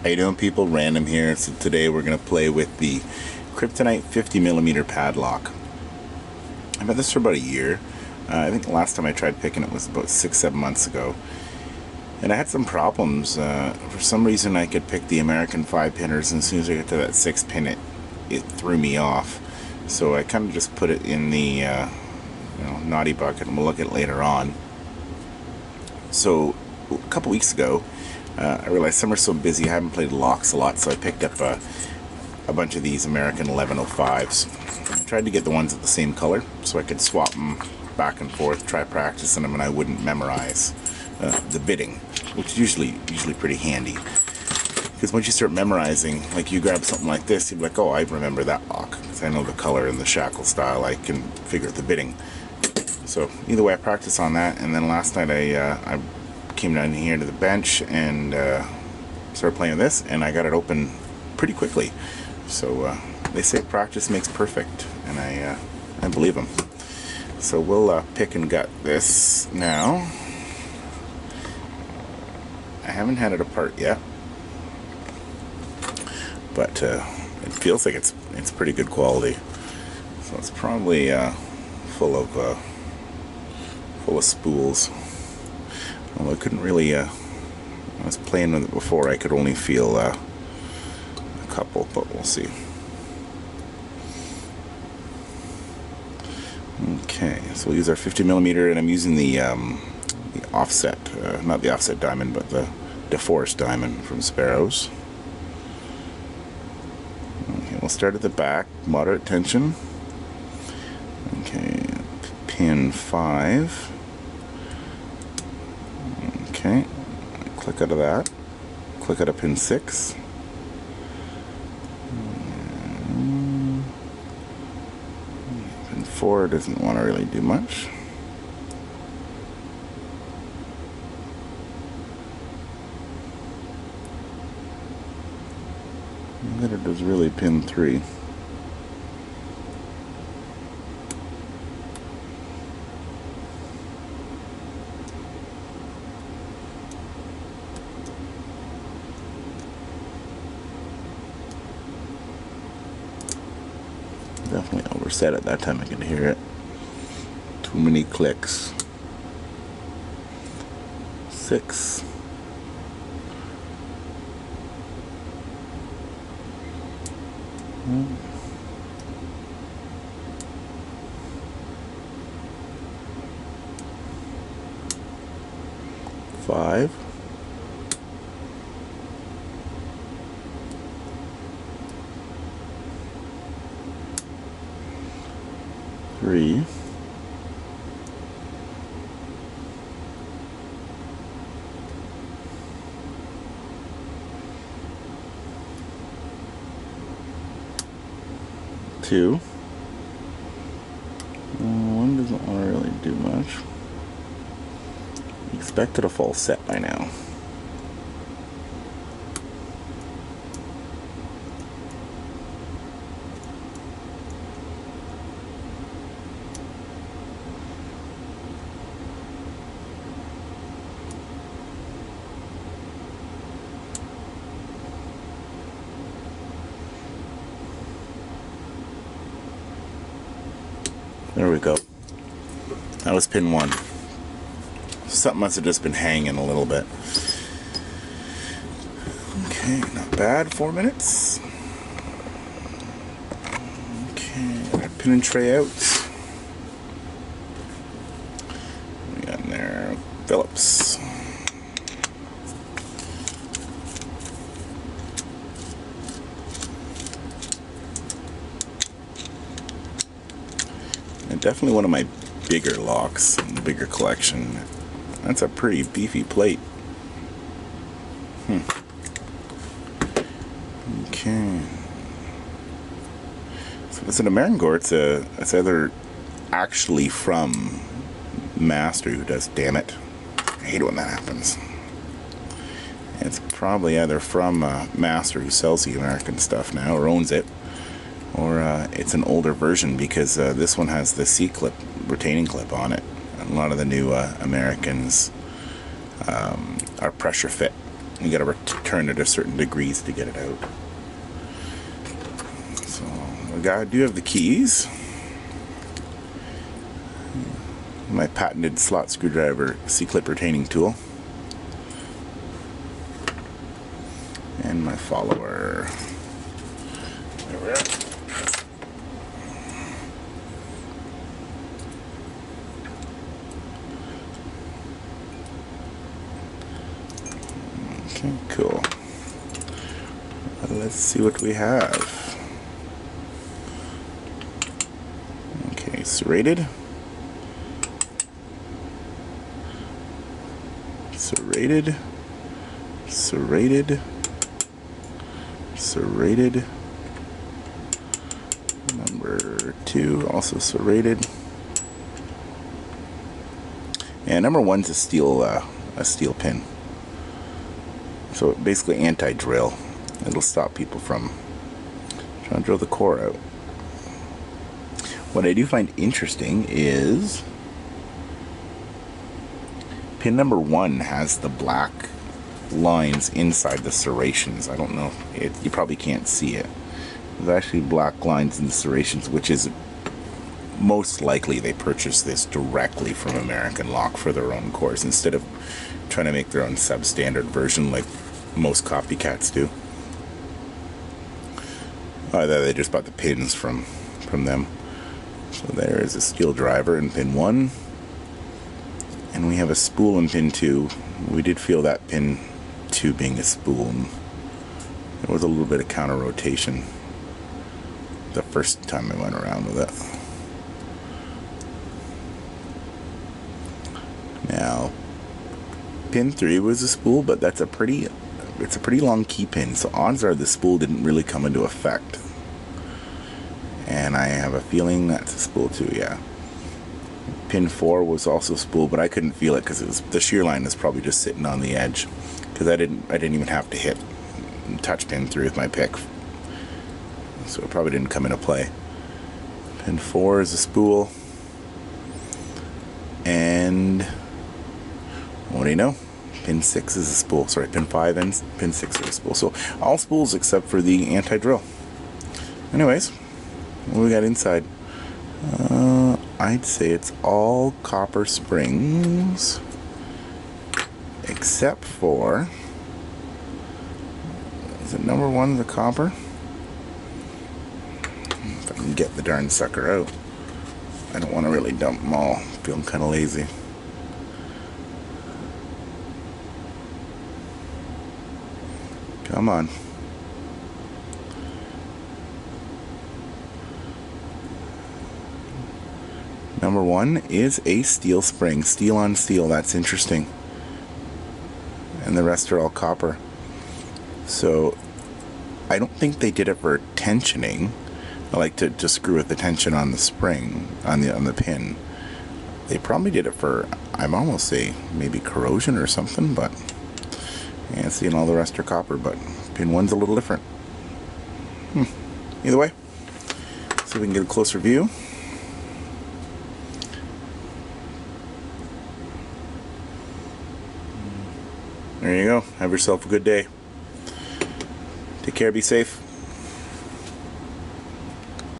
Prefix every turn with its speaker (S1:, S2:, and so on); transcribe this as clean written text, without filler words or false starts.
S1: How you doing, people? Random here. So today we're going to play with the Kryptonite 50mm padlock. I've had this for about a year. I think the last time I tried picking it was about 6-7 months ago. And I had some problems. For some reason I could pick the American 5-pinners, and as soon as I get to that 6-pin it threw me off. So I kind of just put it in the naughty bucket, and we'll look at it later on. So a couple weeks ago I realized summer's so busy I haven't played locks a lot, so I picked up a bunch of these American 1105s. I tried to get the ones of the same color so I could swap them back and forth, try practicing them, and I wouldn't memorize the bidding, which is usually pretty handy. Because once you start memorizing, like you grab something like this, you'd be like, oh, I remember that lock, because I know the color and the shackle style, I can figure out the bidding. So either way, I practiced on that, and then last night I came down here to the bench and started playing this, and I got it open pretty quickly. So they say practice makes perfect, and I believe them. So we'll pick and gut this now. I haven't had it apart yet, but it feels like it's pretty good quality. So it's probably full of spools. Well, I couldn't really, I was playing with it before, I could only feel a couple, but we'll see. Okay, so we'll use our 50mm, and I'm using the offset, not the offset diamond, but the DeForest diamond from Sparrows. Okay, we'll start at the back, moderate tension. Okay, pin 5. Okay, click out of that, click out of pin 6, pin 4 doesn't want to really do much, and then it does really pin 3. Definitely overset it that time, I could hear it. Too many clicks. 6. Five. 3. 2. 1 doesn't want to really do much. Expected a full set by now. There we go. That was pin 1. Something must have just been hanging a little bit. Okay, not bad. 4 minutes. Okay, got pin and tray out. We got in there Phillips. Definitely one of my bigger locks in the bigger collection. That's a pretty beefy plate. Okay. So it's an American gore. It's either actually from Master, who does, damn it, I hate it when that happens. It's probably either from Master, who sells the American stuff now or owns it, or it's an older version, because this one has the C-clip, retaining clip on it. And a lot of the new Americans are pressure fit. You gotta turn it a certain degrees to get it out. So I do have the keys. My patented slot screwdriver C-clip retaining tool. And my follower. There we are. Okay, cool. Let's see what we have. Okay, serrated. Serrated. Serrated. Serrated. Number 2 also serrated. And number 1's a steel pin. So basically anti-drill. It'll stop people from trying to drill the core out. What I do find interesting is pin number 1 has the black lines inside the serrations. I don't know, you probably can't see it. There's actually black lines in the serrations, which is most likely they purchased this directly from American Lock for their own cores instead of trying to make their own substandard version like most copycats do. Either they just bought the pins from them. So there is a steel driver in pin 1, and we have a spool in pin 2. We did feel that pin 2 being a spool. There was a little bit of counter rotation the first time I went around with it. Now, pin 3 was a spool, but it's a pretty long key pin, so odds are the spool didn't really come into effect. And I have a feeling that's a spool too, yeah. Pin 4 was also spool, but I couldn't feel it because the shear line is probably just sitting on the edge, because I didn't even have to touch pin 3 with my pick, so it probably didn't come into play. Pin 4 is a spool, and what do you know? Pin 6 is a spool. Sorry, pin 5 and pin 6 are a spool. So all spools except for the anti-drill. Anyways, what we got inside? I'd say it's all copper springs, except for, is it number 1 the copper? If I can get the darn sucker out. I don't want to really dump them all. I'm feeling kind of lazy. Come on. Number 1 is a steel spring. Steel on steel. That's interesting. And the rest are all copper. So I don't think they did it for tensioning. I like to screw with the tension on the spring, on the pin. They probably did it for, I'm almost say maybe corrosion or something, but yeah, seeing all the rest are copper, but pin 1's a little different. Either way, see if we can get a closer view. There you go. Have yourself a good day. Take care, be safe.